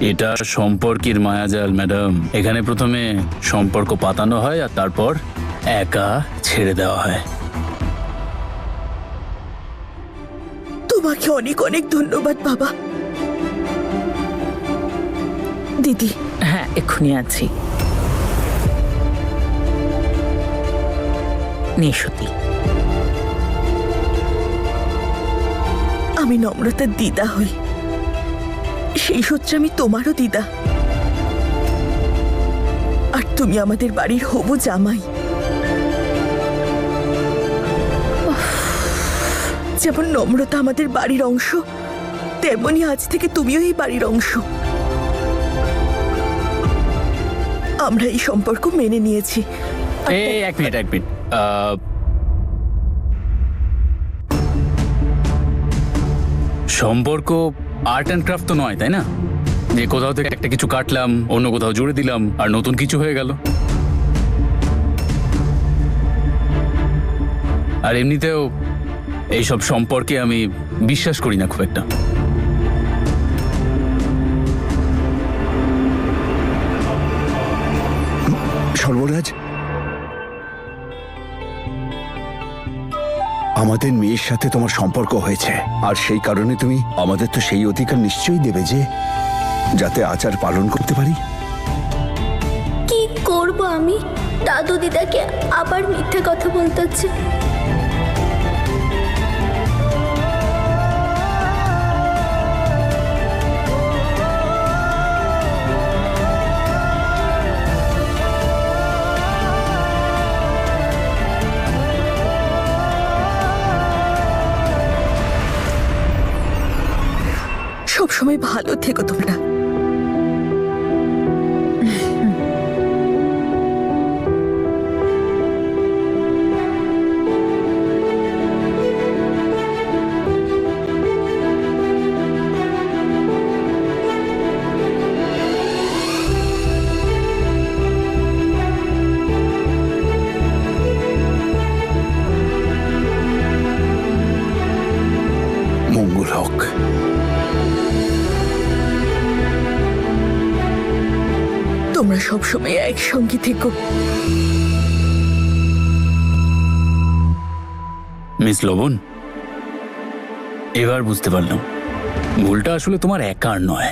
এটা সম্পর্কের মায়াজাল ম্যাডাম। এখানে প্রথমে সম্পর্ক পাতানো হয় আর তারপর একা ছেড়ে দেওয়া হয়। তোমাকে অনেক অনেক ধন্যবাদ বাবা। দিদি, হ্যাঁ এক্ষুনি আছি। নে সত্যি, আমি নম্রতার দিদা হই, সেই সূত্রে আমি তোমারও দিদা, আর তুমি আমাদের বাড়ির হবু জামাই। যেমন নম্রতা আমাদের বাড়ির অংশ, তেমনি আজ থেকে তুমিও এই বাড়ির অংশ। আমরা এই সম্পর্ক মেনে নিয়েছি। এক মিনিট সম্পর্ক আর্ট অ্যান্ড ক্রাফট তো নয়, তাই না? যে কোথাও থেকে একটা কিছু কাটলাম, অন্য কোথাও জুড়ে দিলাম আর নতুন কিছু হয়ে গেল। আর এমনিতেও এইসব সম্পর্কে আমি বিশ্বাস করি না খুব একটা। সর্বরাজ, আমাদের মেয়ের সাথে তোমার সম্পর্ক হয়েছে, আর সেই কারণে তুমি আমাদের তো সেই অধিকার নিশ্চয়ই দেবে যে যাতে আচার পালন করতে পারি। কি করব আমি? দাদু দিদাকে আবার মিথ্যে কথা বলতে হচ্ছে। সবসময় ভালো থেকো তোমরা। মঙ্গল হোক। তোমরা সবসময় একসঙ্গে থেকো। মিস লবণ, এবার বুঝতে পারলাম ভুলটা আসলে তোমার একার নয়।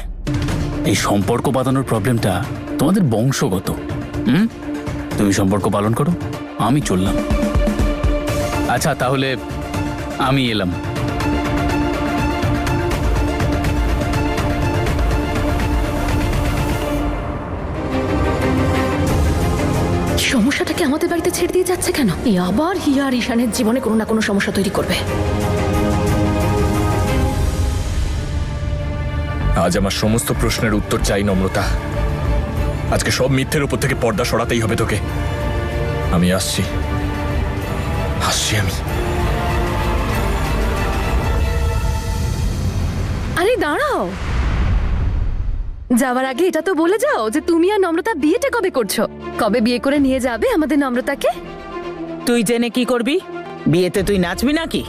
এই সম্পর্ক বাঁধানোর প্রবলেমটা তোমাদের বংশগত। তুমি সম্পর্ক পালন করো, আমি চললাম। আচ্ছা তাহলে আমি এলাম। সমস্যাটাকে আমাদের বাড়িতে ছেড়ে দিয়ে যাচ্ছে কেন? এ আবার হিয়া আর ঈশানের জীবনে কোনো না কোনো সমস্যা তৈরি করবে। আজ আমার সমস্ত প্রশ্নের উত্তর চাই নম্রতা। আজকে সব মিথ্যের উপর থেকে পর্দা সরাতেই হবে তোকে। আমি আসছি আমি। আরে দাঁড়াও, যাওয়ার আগে এটা তো বলে যাও যে তুমি আর নম্রতা বিয়েটা কবে করছো? কবে বিয়ে করে নিয়ে যাবে আমাদের নম্রতাকে? তুই জেনে কি করবি? বিয়েতে তুই নাচবি নাকি?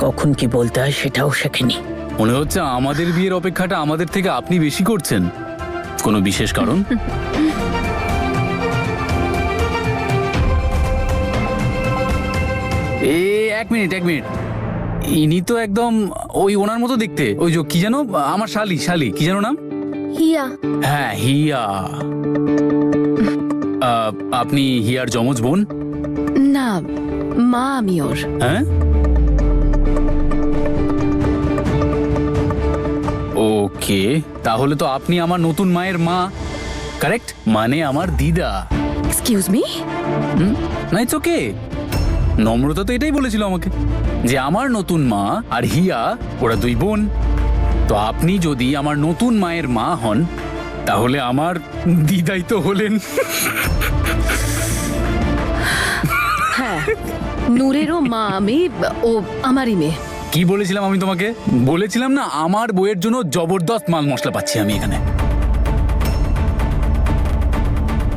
কখন কি বলতে হয় সেটাও শেখেনি। মনে হচ্ছে আমাদের বিয়ের অপেক্ষাটা আমাদের থেকে আপনি বেশি করছেন। কোনো বিশেষ কারণ? এক মিনিট ইনি তো একদম ওই ওনার মতো দেখতে। ওই যে কি যেন, আমার শালি কি যেন নাম? হিয়া। হ্যাঁ হিয়া। আপনি হিয়ার যমজ বোন? না, মা আমি ওর। হ্যাঁ, ওকে, তাহলে তো আপনি আমার নতুন মায়ের মা। কারেক্ট, মানে আমার দিদা। Excuse me? না, ইটস ওকে। নম্রতা তো এটাই বলেছিল আমাকে যে আমার নতুন মা আর হিয়া ওরা দুই বোন। তো আপনি যদি আমার নতুন মায়ের মা হন তাহলে আমার দিদাই তো হলেন। হ্যাঁ, নূরেরও মা আমি, ও আমারই মেয়ে। কি বলেছিলাম আমি তোমাকে? বলেছিলাম না আমার বইয়ের জন্য জবরদস্ত মাল মশলা পাচ্ছি আমি এখানে।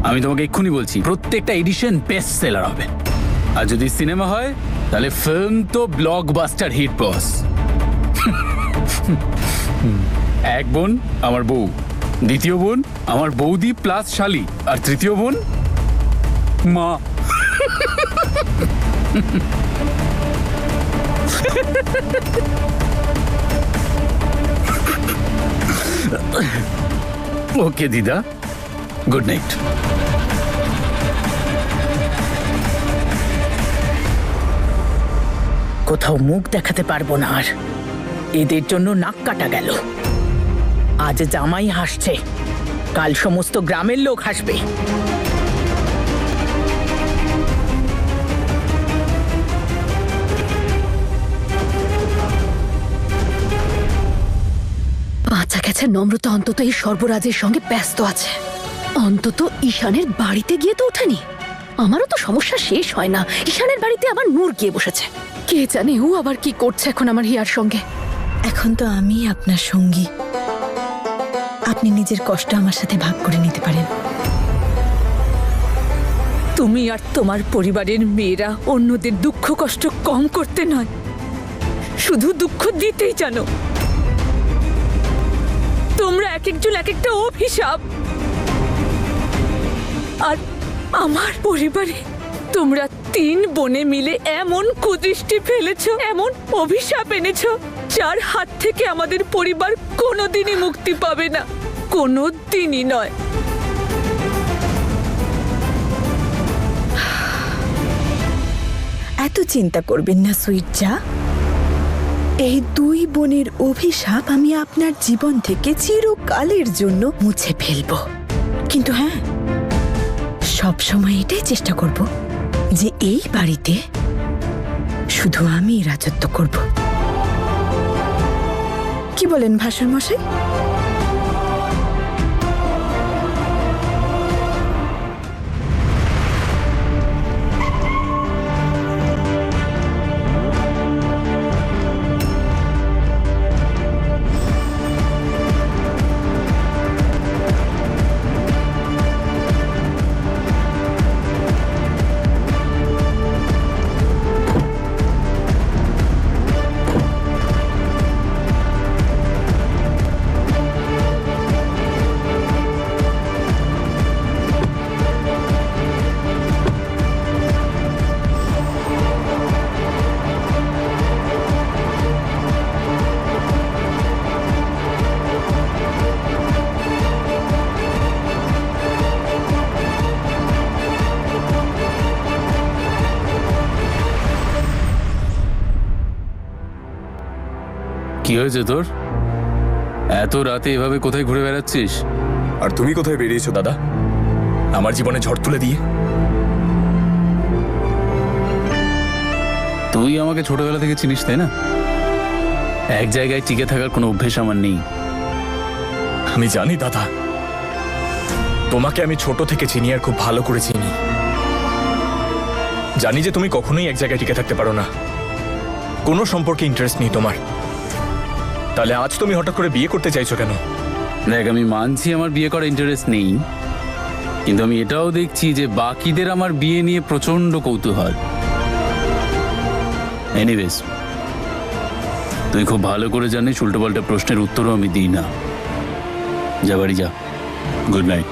আমি তোমাকে এক্ষুনি বলছি প্রত্যেকটা এডিশন বেস্ট সেলার হবে। আর যদি সিনেমা হয় তাহলে ফিল্ম তো ব্লকবাস্টার হিট বস। এক বোন আমার বউ, দ্বিতীয় বোন আমার বৌদি প্লাস শালি, আর তৃতীয় বোন মা। ওকে দিদা, গুড নাইট। কোথাও মুখ দেখাতে পারবো না আর। এদের জন্য নাক কাটা গেল। আজ জামাই হাসছে, কাল সমস্ত গ্রামের লোক হাসবে। বাঁচা গেছে নম্রতা, অন্তত এই সর্বরাজের সঙ্গে ব্যস্ত আছে। অন্তত ঈশানের বাড়িতে গিয়ে তো ওঠেনি। আমারও তো সমস্যা শেষ হয় না, ঈশানের বাড়িতে আবার নূর গিয়ে বসেছে। কে জানে ও আবার কি করছে এখন আমার হিয়ার সঙ্গে। এখন তো আমি আপনার সঙ্গী, আপনি নিজের কষ্ট আমার সাথে ভাগ করে নিতে পারেন। তুমি আর তোমার পরিবারের মেয়েরা অন্যদের দুঃখ কষ্ট কম করতে নয়, শুধু দুঃখ দিতেই জানো। তোমরা এক একজন এক একটা অভিশাপ। আর আমার পরিবারে তোমরা 3 বোনে মিলে এমন কুদৃষ্টি ফেলেছো, এমন অভিশাপ এনেছো, যার হাত থেকে আমাদের পরিবার কোনোদিনই মুক্তি পাবে না, কোনোদিনই নয়। এত চিন্তা করবেন না সুইট চা। এই 2 বোনের অভিশাপ আমি আপনার জীবন থেকে চিরকালের জন্য মুছে ফেলব। কিন্তু হ্যাঁ, সব সময় এটাই চেষ্টা করব যে এই বাড়িতে শুধু আমি রাজত্ব করব। কি বলেন ভাসুর মশাই? কি হয়েছে তোর? এত রাতে এভাবে কোথায় ঘুরে বেড়াচ্ছিস? আর তুমি কোথায় বেরিয়েছো দাদা, আমার জীবনে ঝড় তুলে দিয়ে? তুই আমাকে ছোটবেলা থেকে চিনিস, তাই না? এক জায়গায় টিকে থাকার কোনো অভ্যেস আমার নেই। আমি জানি দাদা, তোমাকে আমি ছোট থেকে চিনি আর খুব ভালো করে চিনি। জানি যে তুমি কখনোই এক জায়গায় টিকে থাকতে পারো না, কোনো সম্পর্কে ইন্টারেস্ট নেই তোমার। তাহলে আজ তুমি হঠাৎ করে বিয়ে করতে চাইছো কেন? দেখ, আমি মানছি আমার বিয়ে করার ইন্টারেস্ট নেই, কিন্তু আমি এটাও দেখছি যে বাকিদের আমার বিয়ে নিয়ে প্রচন্ড কৌতূহল। এনিওয়েজ, তুই খুব ভালো করে জানিস উল্টোপাল্টা প্রশ্নের উত্তরও আমি দিই না। যা বাড়ি যা, গুড নাইট।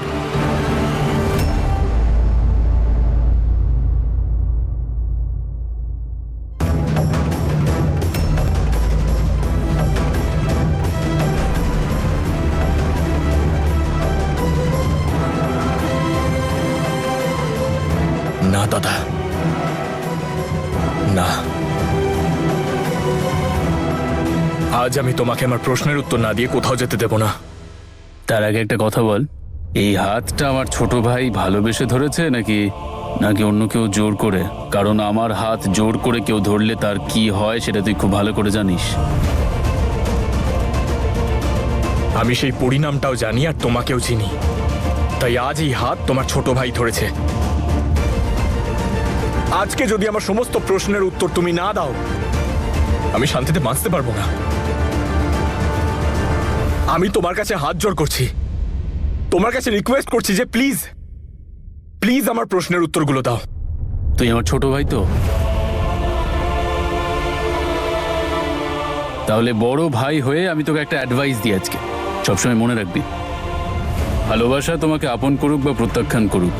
না দাদা, না, আজ আমি তোমাকে আমার প্রশ্নের উত্তর না দিয়ে কোথাও যেতে দেব না। তার আগে একটা কথা বল, এই হাতটা আমার ছোট ভাই ভালোবেসে ধরেছে নাকি নাকি অন্য কেউ জোর করে? কারণ আমার হাত জোর করে কেউ ধরলে তার কি হয় সেটা তুই খুব ভালো করে জানিস। আমি সেই পরিণামটাও জানি আর তোমাকেও চিনি, তাই আজ এই হাত তোমার ছোট ভাই ধরেছে। আজকে যদি আমার সমস্ত প্রশ্নের উত্তর তুমি না দাও, আমি শান্তিতে বাঁচতে পারবো না। আমি তোমার কাছে হাত জোড় করছি, তোমার কাছে রিকোয়েস্ট করছি যে প্লিজ প্লিজ আমার প্রশ্নের উত্তরগুলো দাও। তুই আমার ছোট ভাই তো, তাহলে বড় ভাই হয়ে আমি তোকে একটা অ্যাডভাইস দিই আজকে, সবসময় মনে রাখবি। ভালোবাসা তোমাকে আপন করুক বা প্রত্যাখ্যান করুক,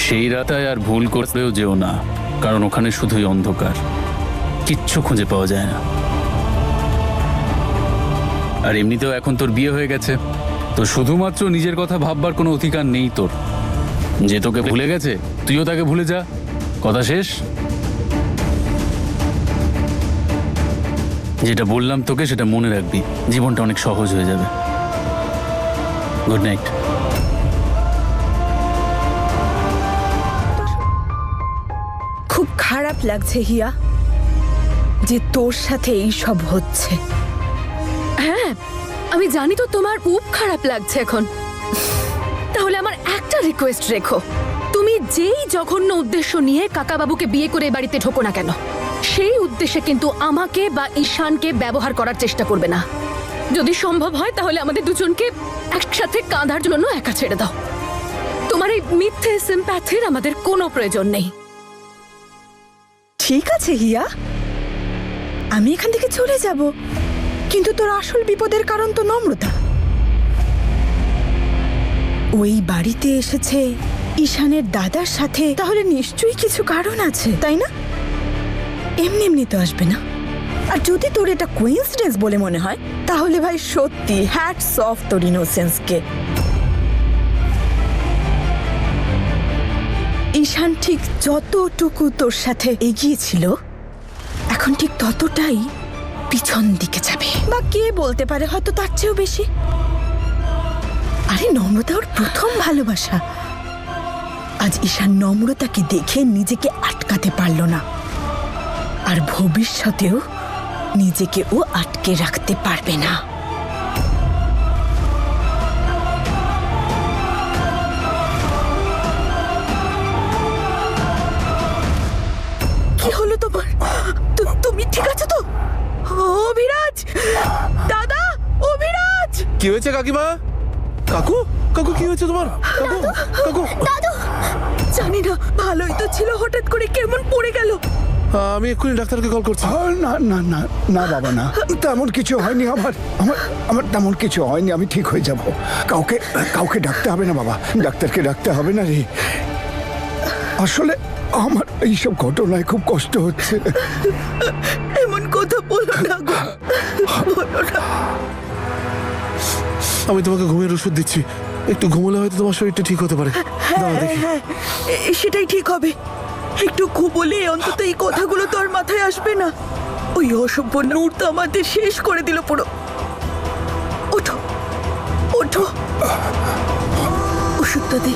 সেই রাতায় আর ভুল করতেও যেও না, কারণ ওখানে শুধুই অন্ধকার, কিচ্ছু খুঁজে পাওয়া যায় না। আর এমনিতেও এখন তোর বিয়ে হয়ে গেছে, তো শুধুমাত্র নিজের কথা ভাববার কোনো অধিকার নেই তোর। যে তোকে ভুলে গেছে তুইও তাকে ভুলে যা, কথা শেষ। যেটা বললাম তোকে সেটা মনে রাখবি, জীবনটা অনেক সহজ হয়ে যাবে। Good night. খুব খারাপ লাগছে হিয়া যে তোর সাথে এই সব হচ্ছে। হ্যাঁ, আমি জানি তো তোমার খুব খারাপ লাগছে এখন। তাহলে আমার একটা রিকোয়েস্ট রেখো, তুমি যেই জঘন্য উদ্দেশ্য নিয়ে কাকাবাবুকে বিয়ে করে এ বাড়িতে ঢোকো না কেন, সেই উদ্দেশ্যে কিন্তু আমাকে বা ঈশানকে ব্যবহার করার চেষ্টা করবে না। যদি সম্ভব হয় তাহলে আমাদের দুজনকে একসাথে কাঁধার জন্য একা ছেড়ে দাও। তোমার এই মিথ্যে সিম্প্যাথির আমাদের কোনো প্রয়োজন নেই। ঠিক আছে হিয়া, আমি এখান থেকে চলে যাব, কিন্তু তোর আসল বিপদের কারণ তো নম্রতা। ওই বাড়িতে এসেছে ঈশানের দাদার সাথে, তাহলে নিশ্চয়ই কিছু কারণ আছে, তাই না? এমনি এমনি তো আসবে না। আর যদি তোর এটা কোইন্সিডেন্স বলে মনে হয়, তাহলে ভাই সত্যি হ্যাটস অফ তোর ইনোসেন্সকে। ঈশান ঠিক যতটুকু তোর সাথে এগিয়েছিল, এখন ঠিক ততটাই পিছন দিকে যাবে, বা কে বলতে পারে হয়তো তার চেয়েও বেশি। আরে নম্রতা ওর প্রথম ভালোবাসা। আজ ঈশান নম্রতাকে দেখে নিজেকে আটকাতে পারল না, আর ভবিষ্যতেও নিজেকে ও আটকে রাখতে পারবে না। কি হলো তোমার? তুমি ঠিক আছে তো? অভিরাজ, দাদা, অভিরাজ! কি হয়েছে কাকিমা? কাকু, কাকু কি হয়েছে তোমার? কাকু, কাকু, জানি না, ভালোই তো ছিল, হঠাৎ করে কেমন পড়ে গেল। আমি এক্ষুনি ডাক্তারকে কল করছি। না না না না বাবা, না, তেমন কিছু হয়নি। আমার আমার আমার তেমন কিছু হয়নি, আমি ঠিক হয়ে যাব। কাউকে কাউকে ডাকতে হবে না বাবা, ডাক্তারকে ডাকতে হবে না রে। আসলে আমার এইসব ঘটনায় খুব কষ্ট হচ্ছে। এমন কথা বলো না গো, বলো না। আমি তোমাকে ঘুমের ওষুধ দিচ্ছি, একটু ঘুমোলে হয়তো তোমার শরীরটা ঠিক হতে পারে। দাঁড়া দেখি। হ্যাঁ, সেটাই ঠিক হবে। একটু ঘুমোলে অন্তত এই কথাগুলো তোর মাথায় আসবে না। ওই অসভ্য নূর তো আমাদের শেষ করে দিল পুরো। ওঠো, ওঠো, ওষুধটা দে।